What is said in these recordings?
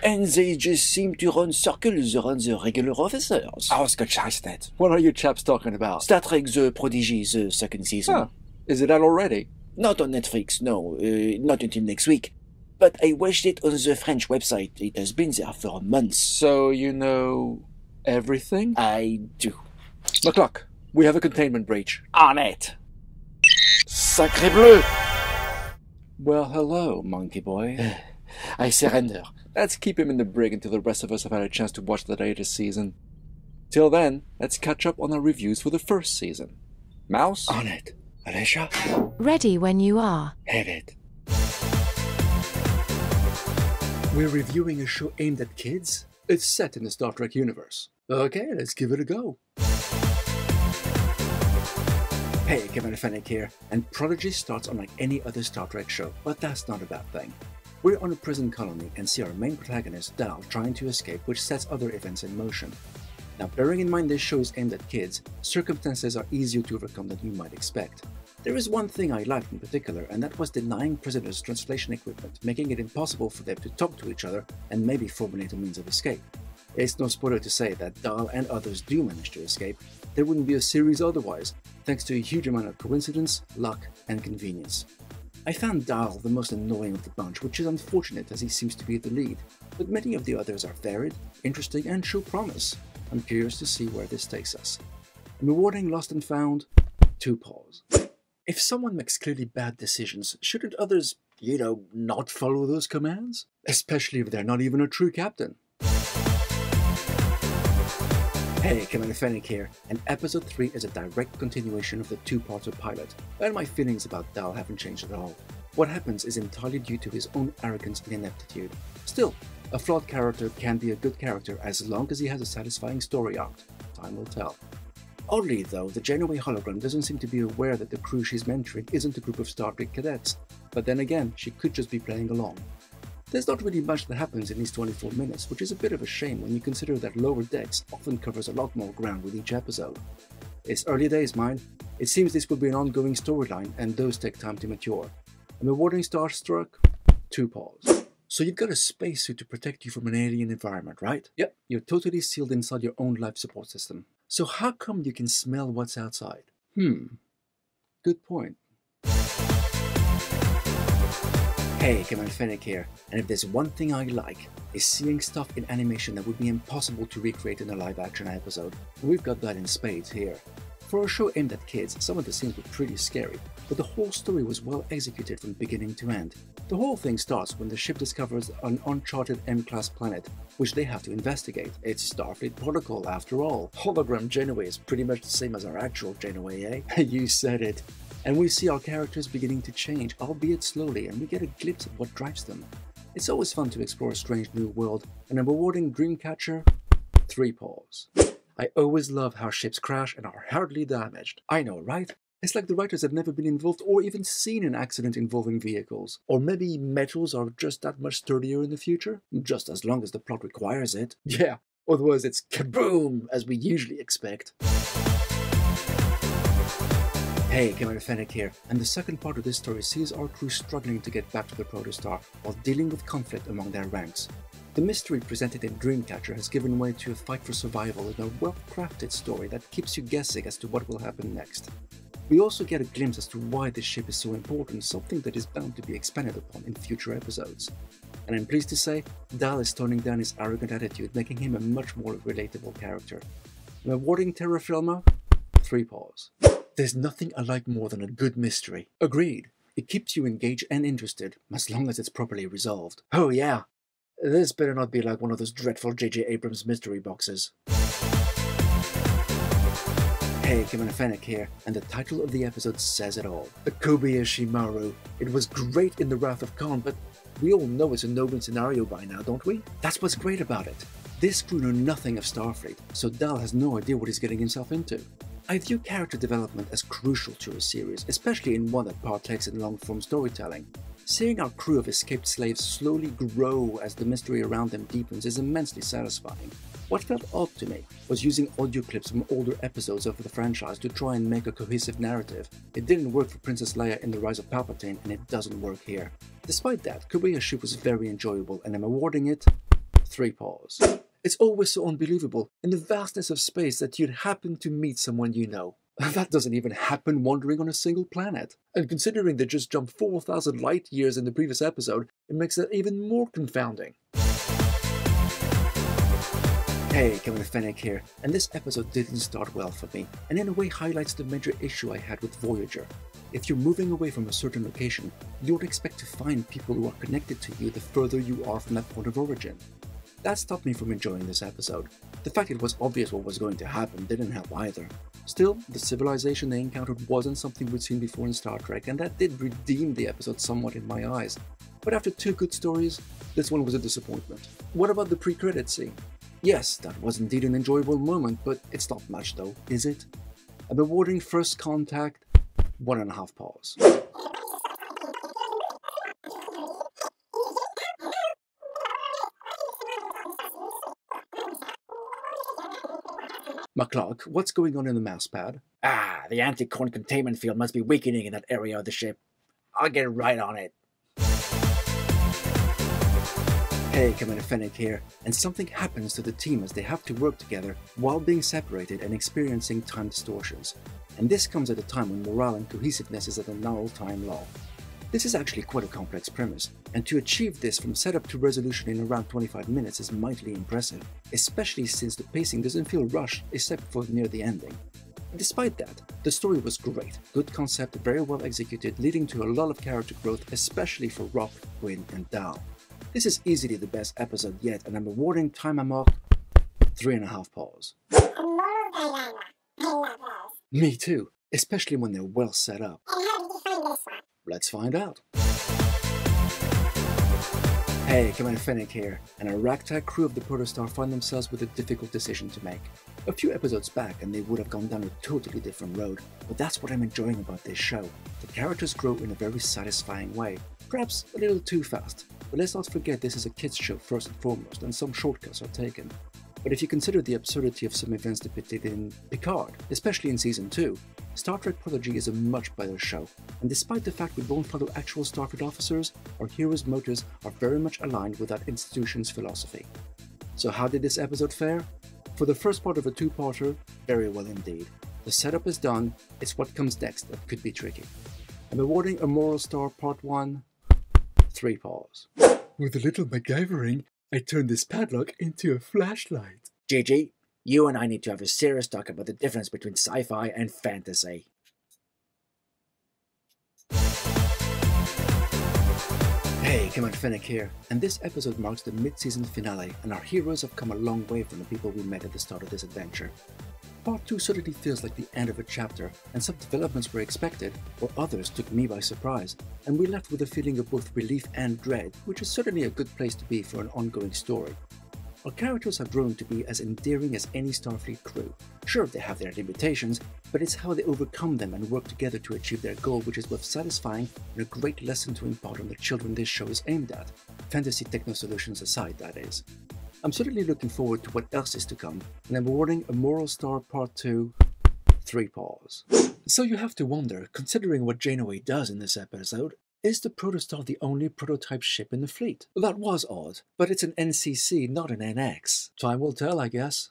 And they just seem to run circles around the regular officers. Oscar Chastet. What are you chaps talking about? Star Trek Prodigy, the second season. Huh. Is it out already? Not on Netflix, no. Not until next week. But I watched it on the French website. It has been there for months. So you know everything? I do. McCluck, we have a containment breach. On it. Sacré bleu! Well, hello, monkey boy. I surrender. Let's keep him in the brig until the rest of us have had a chance to watch the latest season. Till then, let's catch up on our reviews for the first season. Mouse? On it. Alicia? Ready when you are. Have it. We're reviewing a show aimed at kids. It's set in the Star Trek universe. Okay, let's give it a go. Hey, Kevin Fennick here, and Prodigy starts unlike any other Star Trek show, but that's not a bad thing. We're on a prison colony and see our main protagonist, Dal, trying to escape, which sets other events in motion. Now, bearing in mind this show is aimed at kids, circumstances are easier to overcome than you might expect. There is one thing I liked in particular, and that was denying prisoners translation equipment, making it impossible for them to talk to each other and maybe formulate a means of escape. It's no spoiler to say that Dal and others do manage to escape. There wouldn't be a series otherwise, thanks to a huge amount of coincidence, luck, and convenience. I found Dal the most annoying of the bunch, which is unfortunate as he seems to be the lead, but many of the others are varied, interesting, and show promise. I'm curious to see where this takes us. I'm awarding Lost and Found 2 paws. If someone makes clearly bad decisions, shouldn't others, not follow those commands? Especially if they're not even a true captain. Hey, Commander Fennick here, and episode 3 is a direct continuation of the 2-parter pilot, and my feelings about Dal haven't changed at all. What happens is entirely due to his own arrogance and ineptitude. Still, a flawed character can be a good character as long as he has a satisfying story arc. Time will tell. Oddly though, the Janeway hologram doesn't seem to be aware that the crew she's mentoring isn't a group of Star Trek cadets, but then again, she could just be playing along. There's not really much that happens in these 24 minutes, which is a bit of a shame when you consider that Lower Decks often covers a lot more ground with each episode. It's early days, mind. It seems this will be an ongoing storyline, and those take time to mature. I'm awarding Starstruck 2 paws. So you've got a spacesuit to protect you from an alien environment, right? Yep, you're totally sealed inside your own life support system. So how come you can smell what's outside? Good point. Hey, Commander Fennick here, and if there's one thing I like, is seeing stuff in animation that would be impossible to recreate in a live-action episode. We've got that in spades here. For a show aimed at kids, some of the scenes were pretty scary, but the whole story was well executed from beginning to end. The whole thing starts when the ship discovers an uncharted M-class planet, which they have to investigate. It's Starfleet protocol after all. Hologram Janeway is pretty much the same as our actual Janeway, eh? You said it. And we see our characters beginning to change, albeit slowly, and we get a glimpse of what drives them. It's always fun to explore a strange new world, and I'm awarding Dreamcatcher 3 paws. I always love how ships crash and are hardly damaged. I know, right? It's like the writers have never been involved or even seen an accident involving vehicles. Or maybe metals are just that much sturdier in the future? Just as long as the plot requires it. Yeah, otherwise it's kaboom, as we usually expect. Hey, Commander Fennick here, and the second part of this story sees our crew struggling to get back to the Protostar while dealing with conflict among their ranks. The mystery presented in Dreamcatcher has given way to a fight for survival in a well-crafted story that keeps you guessing as to what will happen next. We also get a glimpse as to why this ship is so important, something that is bound to be expanded upon in future episodes. And I'm pleased to say, Dal is toning down his arrogant attitude, making him a much more relatable character. I'm awarding Firma 3 paws. There's nothing I like more than a good mystery. Agreed. It keeps you engaged and interested, as long as it's properly resolved. Oh yeah. This better not be like one of those dreadful J.J. Abrams mystery boxes. Hey, Commander Fennick here, and the title of the episode says it all. The Kobayashi Maru. It was great in The Wrath of Khan, but we all know it's a no-win scenario by now, don't we? That's what's great about it. This crew know nothing of Starfleet, so Dal has no idea what he's getting himself into. I view character development as crucial to a series, especially in one that partakes in long-form storytelling. Seeing our crew of escaped slaves slowly grow as the mystery around them deepens is immensely satisfying. What felt odd to me was using audio clips from older episodes of the franchise to try and make a cohesive narrative. It didn't work for Princess Leia in The Rise of Palpatine, and it doesn't work here. Despite that, Kobayashi was very enjoyable, and I'm awarding it 3 pause. It's always so unbelievable in the vastness of space that you'd happen to meet someone you know. That doesn't even happen wandering on a single planet. And considering they just jumped 4,000 light years in the previous episode, it makes that even more confounding. Hey, Kevin Fennick here, and this episode didn't start well for me, and in a way highlights the major issue I had with Voyager. If you're moving away from a certain location, you would expect to find people who are connected to you the further you are from that point of origin. That stopped me from enjoying this episode. The fact it was obvious what was going to happen didn't help either. Still, the civilization they encountered wasn't something we'd seen before in Star Trek, and that did redeem the episode somewhat in my eyes. But after 2 good stories, this one was a disappointment. What about the pre-credit scene? Yes, that was indeed an enjoyable moment, but it's not much though, is it? I'm awarding First Con-Tact 1.5 pause. McClock, what's going on in the mouse pad? The anti-corn containment field must be weakening in that area of the ship. I'll get right on it. Hey, Commander Fennick here, and something happens to the team as they have to work together while being separated and experiencing time distortions. And this comes at a time when morale and cohesiveness is at an all-time low. This is actually quite a complex premise, and to achieve this from setup to resolution in around 25 minutes is mightily impressive, especially since the pacing doesn't feel rushed except for near the ending. Despite that, the story was great, good concept, very well executed, leading to a lot of character growth, especially for Rock, Gwyn, and Dal. This is easily the best episode yet, and I'm awarding Time Amok 3.5 pause. Me too, especially when they're well set up. Let's find out. Hey, Commander Fennick here, and a ragtag crew of the Protostar find themselves with a difficult decision to make. A few episodes back and they would have gone down a totally different road, but that's what I'm enjoying about this show. The characters grow in a very satisfying way, perhaps a little too fast, but let's not forget this is a kids show first and foremost, and some shortcuts are taken. But if you consider the absurdity of some events depicted in Picard, especially in Season 2, Star Trek Prodigy is a much better show, and despite the fact we don't follow actual Starfleet officers, our heroes' motives are very much aligned with that institution's philosophy. So how did this episode fare? For the first part of a 2-parter, very well indeed. The setup is done, it's what comes next that could be tricky. I'm awarding a Moral Star Part 1, 3 pause. With a little MacGyvering, I turned this padlock into a flashlight. Gigi, you and I need to have a serious talk about the difference between sci-fi and fantasy. Hey, Commander Fennick here, and this episode marks the mid-season finale, and our heroes have come a long way from the people we met at the start of this adventure. Part 2 certainly feels like the end of a chapter, and some developments were expected, while others took me by surprise, and we left with a feeling of both relief and dread, which is certainly a good place to be for an ongoing story. Our characters have grown to be as endearing as any Starfleet crew. Sure, they have their limitations, but it's how they overcome them and work together to achieve their goal which is both satisfying and a great lesson to impart on the children this show is aimed at. Fantasy techno solutions aside, that is. I'm certainly looking forward to what else is to come, and I'm awarding a Moral Star Part 2, 3 pause. So you have to wonder, considering what Janeway does in this episode, is the Protostar the only prototype ship in the fleet? That was odd, but it's an NCC, not an NX. Time will tell, I guess.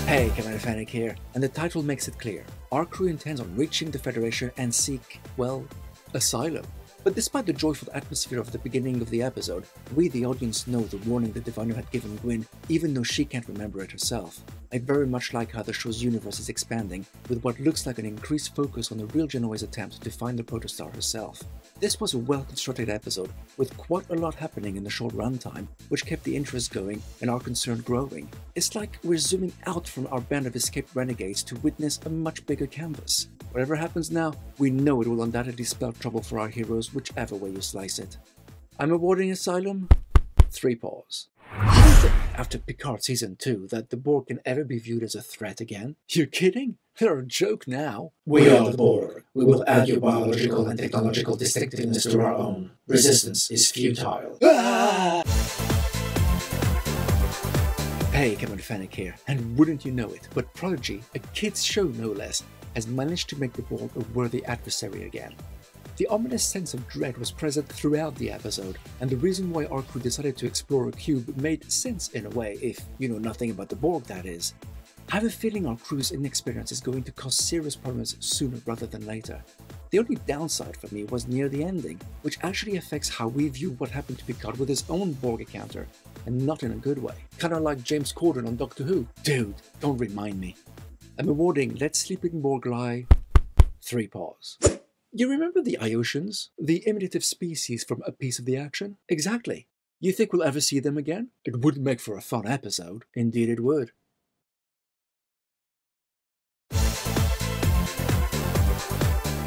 Hey, Commander Fennick here, and the title makes it clear. Our crew intends on reaching the Federation and seek, well, Asylum. But despite the joyful atmosphere of the beginning of the episode, we the audience know the warning the Diviner had given Gwyn, even though she can't remember it herself. I very much like how the show's universe is expanding, with what looks like an increased focus on the real Genoa's attempt to find the Protostar herself. This was a well-constructed episode, with quite a lot happening in the short runtime, which kept the interest going and our concern growing. It's like we're zooming out from our band of escaped renegades to witness a much bigger canvas. Whatever happens now, we know it will undoubtedly spell trouble for our heroes whichever way you slice it. I'm awarding Asylum 3 pause. Do you think, after Picard Season 2, that the Borg can ever be viewed as a threat again? You're kidding? They're a joke now. We are the Borg. We will add your biological and technological distinctiveness to our own. Resistance is futile. Hey, Commander Fennick here, and wouldn't you know it, but Prodigy, a kids show no less, has managed to make the Borg a worthy adversary again. The ominous sense of dread was present throughout the episode, and the reason why our crew decided to explore a cube made sense in a way, if you know nothing about the Borg, that is. I have a feeling our crew's inexperience is going to cause serious problems sooner rather than later. The only downside for me was near the ending, which actually affects how we view what happened to Picard with his own Borg encounter, and not in a good way. Kinda like James Corden on Doctor Who. Dude, don't remind me. I'm awarding Let Sleeping Borg Lie 3 paws. You remember the Iosians? The imitative species from A Piece of the Action? Exactly. You think we'll ever see them again? It would make for a fun episode. Indeed it would.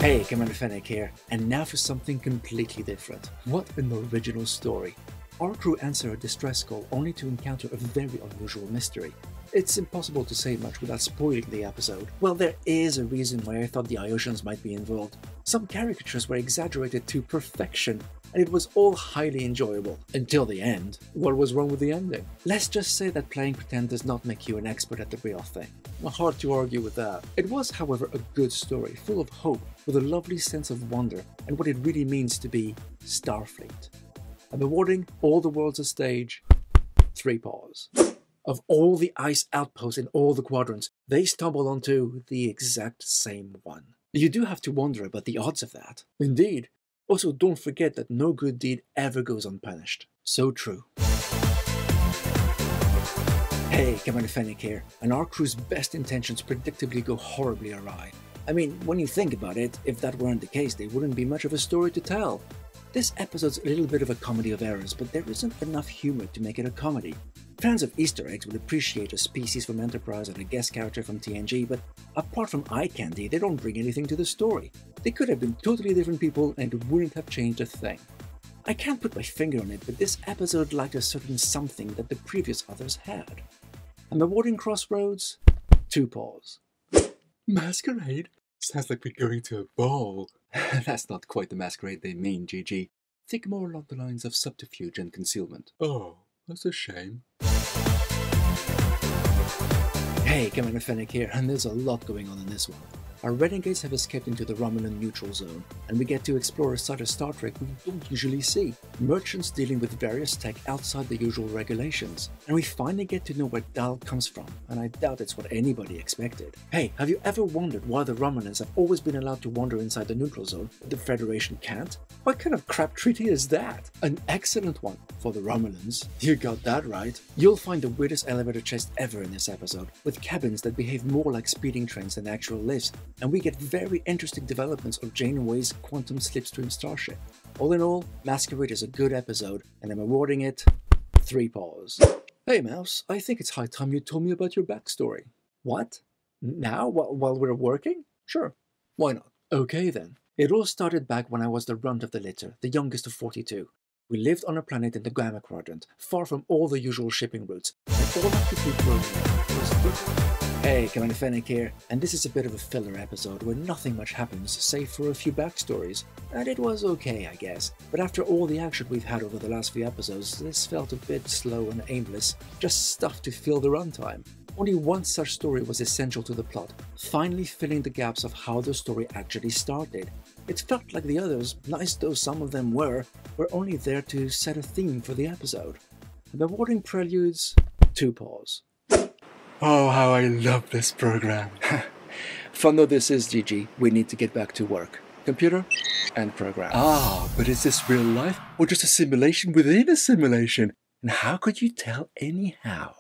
Hey, Commander Fennec here, and now for something completely different. What an original story. Our crew answer a distress call only to encounter a very unusual mystery. It's impossible to say much without spoiling the episode. Well, there is a reason why I thought the Iosians might be involved. Some caricatures were exaggerated to perfection, and it was all highly enjoyable. Until the end. What was wrong with the ending? Let's just say that playing pretend does not make you an expert at the real thing. Hard to argue with that. It was, however, a good story, full of hope, with a lovely sense of wonder, and what it really means to be Starfleet. I'm awarding All the World's a Stage 3 paws. Of all the ice outposts in all the quadrants, they stumble onto the exact same one. You do have to wonder about the odds of that. Indeed. Also, don't forget that no good deed ever goes unpunished. So true. Hey, Commander Fennec here, and our crew's best intentions predictably go horribly awry. I mean, when you think about it, if that weren't the case, there wouldn't be much of a story to tell. This episode's a little bit of a comedy of errors, but there isn't enough humor to make it a comedy. Fans of Easter eggs would appreciate a species from Enterprise and a guest character from TNG, but apart from eye candy, they don't bring anything to the story. They could have been totally different people and it wouldn't have changed a thing. I can't put my finger on it, but this episode lacked a certain something that the previous others had. I'm awarding Crossroads 2 paws. Masquerade? Sounds like we're going to a ball. That's not quite the masquerade they mean, GG. Think more along the lines of subterfuge and concealment. Oh, that's a shame. Hey, Commander Fennec here, and there's a lot going on in this one. Our renegades have escaped into the Romulan neutral zone, and we get to explore a side of Star Trek we don't usually see. Merchants dealing with various tech outside the usual regulations. And we finally get to know where Dal comes from, and I doubt it's what anybody expected. Hey, have you ever wondered why the Romulans have always been allowed to wander inside the neutral zone, but the Federation can't? What kind of crap treaty is that? An excellent one for the Romulans. You got that right. You'll find the weirdest elevator chest ever in this episode, with cabins that behave more like speeding trains than actual lifts, and we get very interesting developments of Janeway's quantum slipstream starship. All in all, Masquerade is a good episode, and I'm awarding it 3 paws. Hey Mouse, I think it's high time you told me about your backstory. What? Now, while we're working? Sure, why not? Okay then. It all started back when I was the runt of the litter, the youngest of 42. We lived on a planet in the Gamma Quadrant, far from all the usual shipping routes, and all I could do growing up was... Hey, Commander Fennec here, and this is a bit of a filler episode where nothing much happens save for a few backstories, and it was okay, I guess, but after all the action we've had over the last few episodes, this felt a bit slow and aimless, just stuff to fill the runtime. Only one such story was essential to the plot, finally filling the gaps of how the story actually started. It felt like the others, nice though some of them were only there to set a theme for the episode. I'm awarding Preludes 2 paws. Oh, how I love this program. Fun though this is, GG, we need to get back to work. Computer and program. Ah, but is this real life or just a simulation within a simulation? And how could you tell anyhow?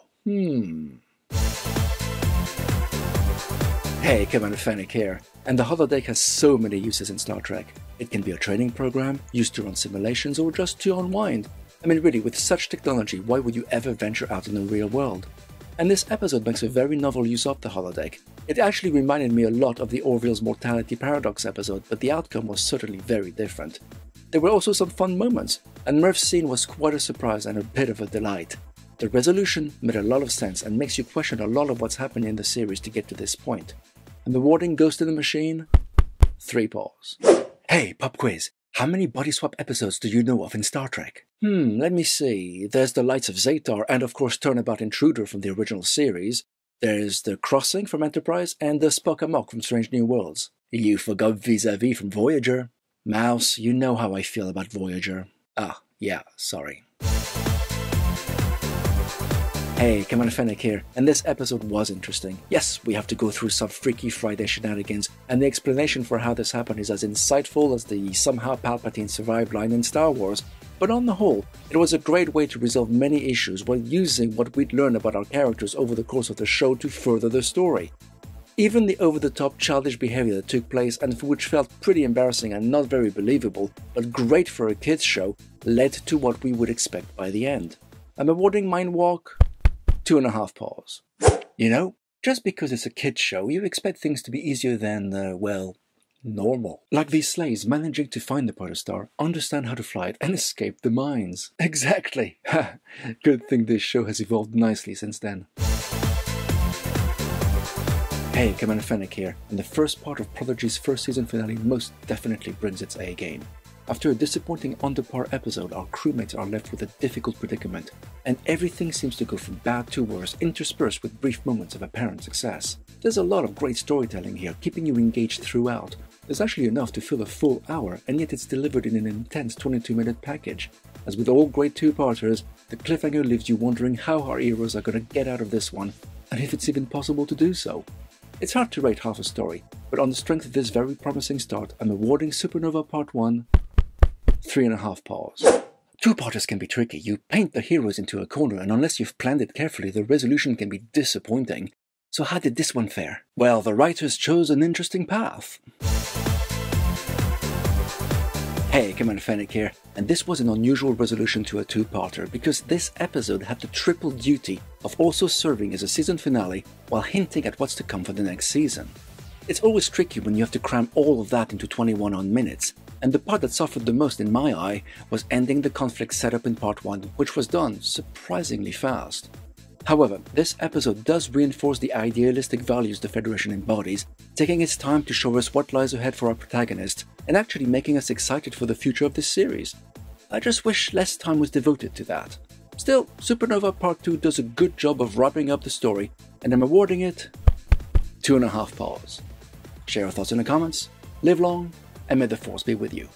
Hey, Commander Fennec here, and the holodeck has so many uses in Star Trek. It can be a training program, used to run simulations, or just to unwind. I mean really, with such technology, why would you ever venture out in the real world? And this episode makes a very novel use of the holodeck. It actually reminded me a lot of the Orville's Mortality Paradox episode, but the outcome was certainly very different. There were also some fun moments, and Murph's scene was quite a surprise and a bit of a delight. The resolution made a lot of sense and makes you question a lot of what's happened in the series to get to this point. And the awarding Ghost in the Machine 3 paws. Hey, pop quiz. How many body swap episodes do you know of in Star Trek? Let me see. There's The Lights of Zatar and of course Turnabout Intruder from the original series. There's The Crossing from Enterprise and the Spock Amok from Strange New Worlds. You forgot Vis-a-Vis from Voyager. Mouse, you know how I feel about Voyager. Ah, yeah, sorry. Hey, Commander Fennec here, and this episode was interesting. Yes, we have to go through some Freaky Friday shenanigans, and the explanation for how this happened is as insightful as the somehow Palpatine survived line in Star Wars, but on the whole, it was a great way to resolve many issues while using what we'd learned about our characters over the course of the show to further the story. Even the over-the-top childish behavior that took place and which felt pretty embarrassing and not very believable, but great for a kids show, led to what we would expect by the end. I'm awarding Mindwalk 2.5 paws. You know, just because it's a kids show, you expect things to be easier than, well, normal. Like these slaves managing to find the protostar, understand how to fly it, and escape the mines. Exactly. Good thing this show has evolved nicely since then. Hey, Commander Fennec here, and the first part of Prodigy's first season finale most definitely brings its A game. After a disappointing on-the-par episode, our crewmates are left with a difficult predicament, and everything seems to go from bad to worse, interspersed with brief moments of apparent success. There's a lot of great storytelling here, keeping you engaged throughout. There's actually enough to fill a full hour, and yet it's delivered in an intense 22-minute package. As with all great two-parters, the cliffhanger leaves you wondering how our heroes are going to get out of this one, and if it's even possible to do so. It's hard to rate half a story, but on the strength of this very promising start, I'm awarding Supernova Part 1 3.5 paws. Two-parters can be tricky. You paint the heroes into a corner, and unless you've planned it carefully, the resolution can be disappointing. So how did this one fare? Well, the writers chose an interesting path. Hey, Commander Fennec here, and this was an unusual resolution to a two-parter because this episode had the triple duty of also serving as a season finale while hinting at what's to come for the next season. It's always tricky when you have to cram all of that into 21 odd minutes, and the part that suffered the most in my eye was ending the conflict setup in part 1, which was done surprisingly fast. However, this episode does reinforce the idealistic values the Federation embodies, taking its time to show us what lies ahead for our protagonist, and actually making us excited for the future of this series. I just wish less time was devoted to that. Still, Supernova Part 2 does a good job of wrapping up the story, and I'm awarding it 2.5 paws. Share your thoughts in the comments, live long, and may the Force be with you.